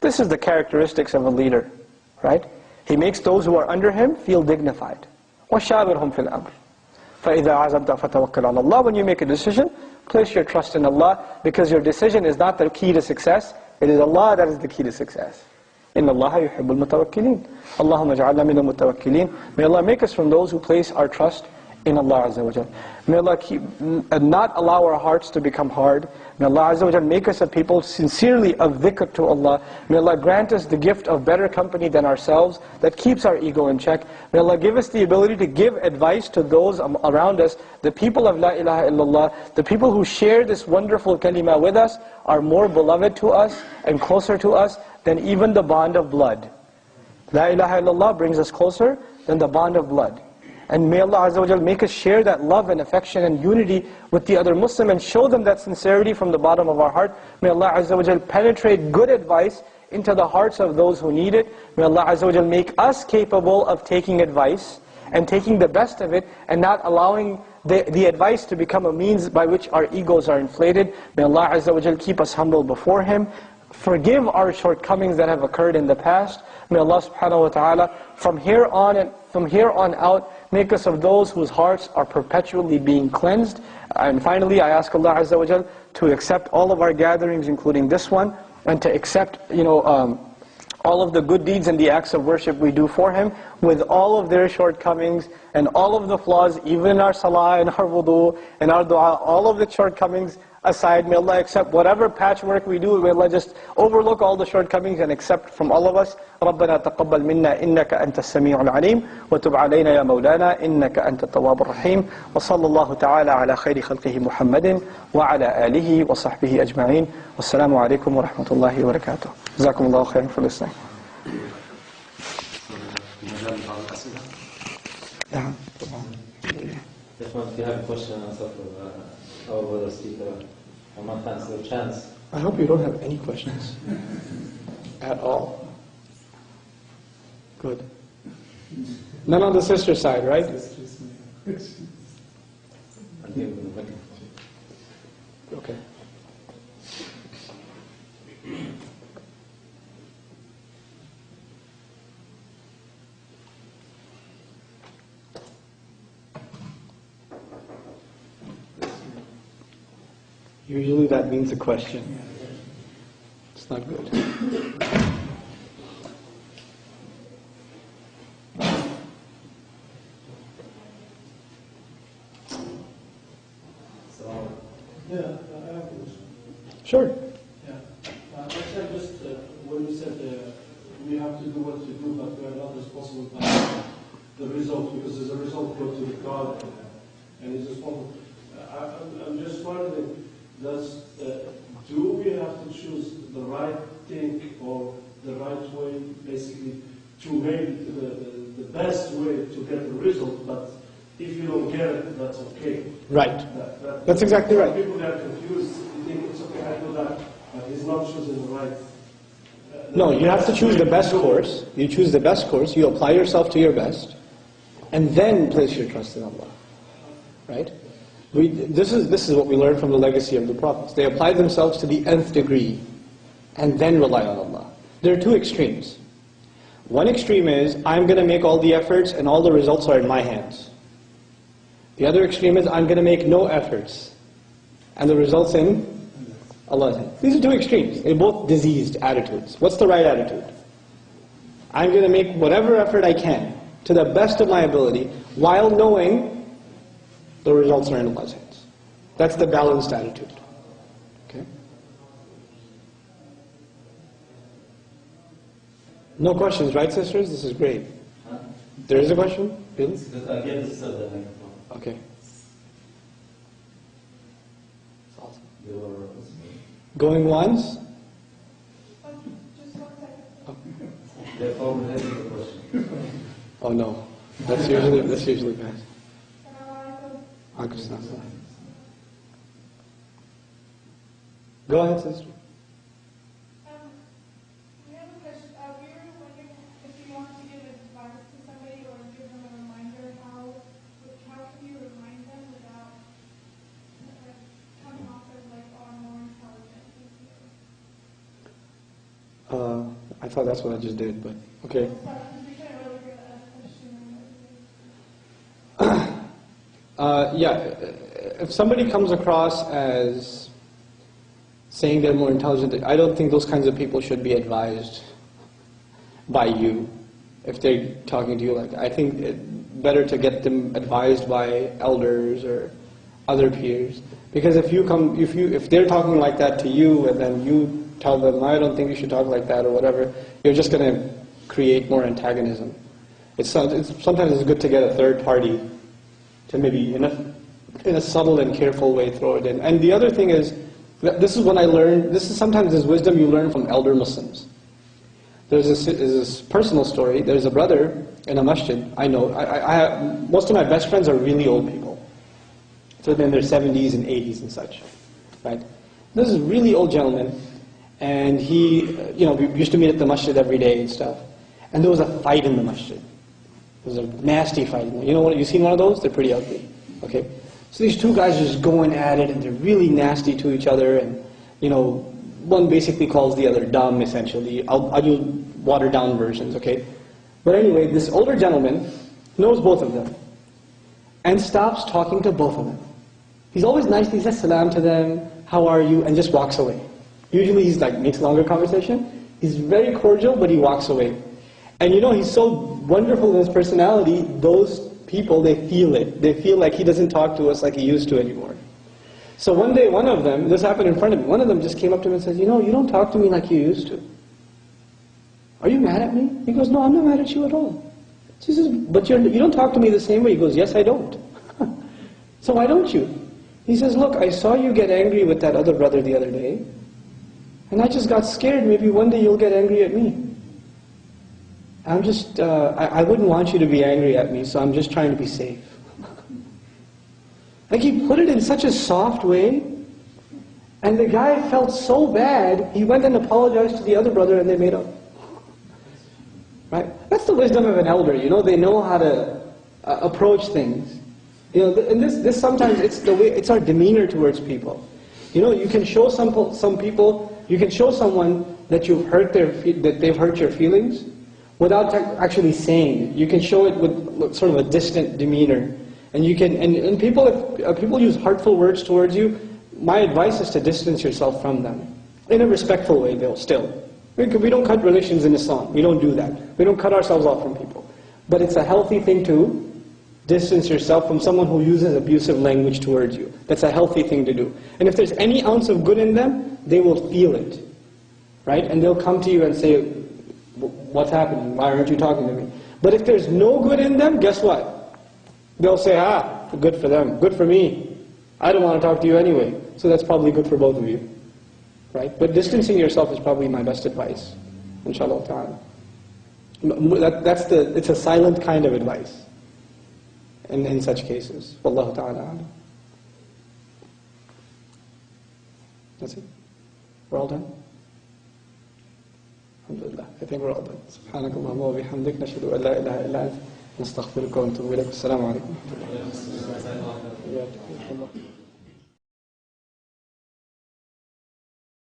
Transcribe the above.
This is the characteristics of a leader, right? He makes those who are under him feel dignified. وَشَاوِرْهُمْ فِي الْأَمْرِ فَإِذَا عَزَمْتَ فَتَوَكَّلْ عَلَى اللَّهِ. When you make a decision, place your trust in Allah, because your decision is not the key to success. It is Allah that is the key to success. إِنَّ اللَّهَ يُحِبُّ الْمُتَوَكِّلِينَ اللَّهُمَّ اجْعَلْنَا مِنَ الْمُتَوَكِّلِينَ. May Allah make us from those who place our trust in Allah Azza wa Jal. May Allah not allow our hearts to become hard. May Allah Azza wa Jal make us a people sincerely of dhikr to Allah. May Allah grant us the gift of better company than ourselves that keeps our ego in check. May Allah give us the ability to give advice to those around us. The people of La ilaha illallah, the people who share this wonderful kalima with us, are more beloved to us and closer to us than even the bond of blood. La ilaha illallah brings us closer than the bond of blood. And may Allah Azza wa Jal make us share that love and affection and unity with the other Muslim and show them that sincerity from the bottom of our heart. May Allah Azza wa Jal penetrate good advice into the hearts of those who need it. May Allah Azza wa Jal make us capable of taking advice and taking the best of it and not allowing the advice to become a means by which our egos are inflated. May Allah Azza wa Jal keep us humble before Him. Forgive our shortcomings that have occurred in the past. May Allah subhanahu wa ta'ala from here on out make us of those whose hearts are perpetually being cleansed. And finally, I ask Allah Azza wa Jal to accept all of our gatherings, including this one, and to accept all of the good deeds and the acts of worship we do for Him, with all of their shortcomings and all of the flaws, even in our salah and our wudu and our dua, all of the shortcomings aside. May Allah accept whatever patchwork we do. May Allah just overlook all the shortcomings and accept from all of us. رَبَّنَا تَقَبَّلْ مِنَّا إِنَّكَ أَنْتَ السَّمِيعُ الْعَلِيمُ وَتُبْ عَلَيْنَا يَا مَوْلَانَا إِنَّكَ أَنْتَ التَّوَّابُ الرَّحِيمُ وصلى الله تعالى على خير خلقه محمد وعلى آله وصحبه أجمعين والسلام عليكم ورحمة الله وبركاته. جزاكم الله خيرا for listening. If you have a question and answer for our brother speaker, I'm not fancy the chance. I hope you don't have any questions at all. Good. None on the sister side, right? Okay. Usually that means a question. It's not good. Yeah, I have a question. Sure. Yeah. Actually, just when you said we have to do what to do, but we are not responsible for the result, because as a result go to the God, and it's responsible. I'm just wondering, do we have to choose the right thing or the right way, basically, to make the best way to get the result, but if you don't get it, that's okay. Right. That's exactly right. People that are confused, you think it's okay, I do that, but he's not choosing the right. No, you have to choose the best course. You choose the best course, you apply yourself to your best, and then place your trust in Allah. Right? This is what we learned from the legacy of the prophets. They applied themselves to the nth degree, and then rely on Allah. There are two extremes. One extreme is, I'm going to make all the efforts and all the results are in my hands. The other extreme is, I'm going to make no efforts, and the results in Allah's hands. These are two extremes. They're both diseased attitudes. What's the right attitude? I'm going to make whatever effort I can, to the best of my ability, while knowing the results are in Allah's hands. That's the balanced attitude. Okay? No questions, right, sisters? This is great. There is a question? Really? Okay. Going once? Oh no. That's usually bad. Go ahead, sister. We have a question. We were wondering if you want to give advice to somebody or give them a reminder, how can you remind them without coming off as like, oh, I'm more intelligent? I thought that's what I just did, but okay. We can't really get a question. Yeah, if somebody comes across as saying they're more intelligent, I don't think those kinds of people should be advised by you if they're talking to you like that. I think it's better to get them advised by elders or other peers. Because if they're talking like that to you and then you tell them, I don't think you should talk like that or whatever, you're just going to create more antagonism. Sometimes it's good to get a third party to maybe, in a subtle and careful way, throw it in. And the other thing is, this is what I learned, sometimes this wisdom you learn from elder Muslims. There's this personal story. There's a brother in a masjid, I know. Most of my best friends are really old people. So they're in their 70s and 80s and such, right? This is a really old gentleman, and he, we used to meet at the masjid every day and stuff. And there was a fight in the masjid. There was a nasty fight. You know what? You seen one of those? They're pretty ugly. Okay. So these two guys are just going at it, and they're really nasty to each other. And one basically calls the other dumb. Essentially, I'll use watered down versions. Okay. But anyway, this older gentleman knows both of them, and stops talking to both of them. He's always nice. He says salam to them. How are you? And just walks away. Usually he's makes longer conversation. He's very cordial, but he walks away. And he's so wonderful in his personality, those people, they feel it. They feel like he doesn't talk to us like he used to anymore. So one day, one of them, this happened in front of me, one of them just came up to him and says, you don't talk to me like you used to. Are you mad at me? He goes, no, I'm not mad at you at all. She says, but you don't talk to me the same way. He goes, yes, I don't. So why don't you? He says, look, I saw you get angry with that other brother the other day, and I just got scared. Maybe one day you'll get angry at me. I'm just, I wouldn't want you to be angry at me, so I'm just trying to be safe. He put it in such a soft way, and the guy felt so bad, he went and apologized to the other brother and they made up. Right? That's the wisdom of an elder, they know how to approach things. And this sometimes, it's our demeanor towards people. You can show some people, you can show someone that that they've hurt your feelings, without actually saying it. You can show it with sort of a distant demeanor. And you can, and people, if people use hurtful words towards you, my advice is to distance yourself from them. In a respectful way, though, still. We don't cut relations in Islam. We don't do that. We don't cut ourselves off from people. But it's a healthy thing to distance yourself from someone who uses abusive language towards you. That's a healthy thing to do. And if there's any ounce of good in them, they will feel it. Right? And they'll come to you and say, what's happening? Why aren't you talking to me? But if there's no good in them, guess what? They'll say, good for them, good for me. I don't want to talk to you anyway. So that's probably good for both of you. Right? But distancing yourself is probably my best advice. Inshallah ta'ala. It's a silent kind of advice in such cases. Wallahu ta'ala. That's it? We're all done? Alhamdulillah. I think we're all done. سبحانك اللهم وبحمدك نشهد أن لا إله إلا أنت نستغفرك ونتوب إليك. السلام عليكم ورحمة الله.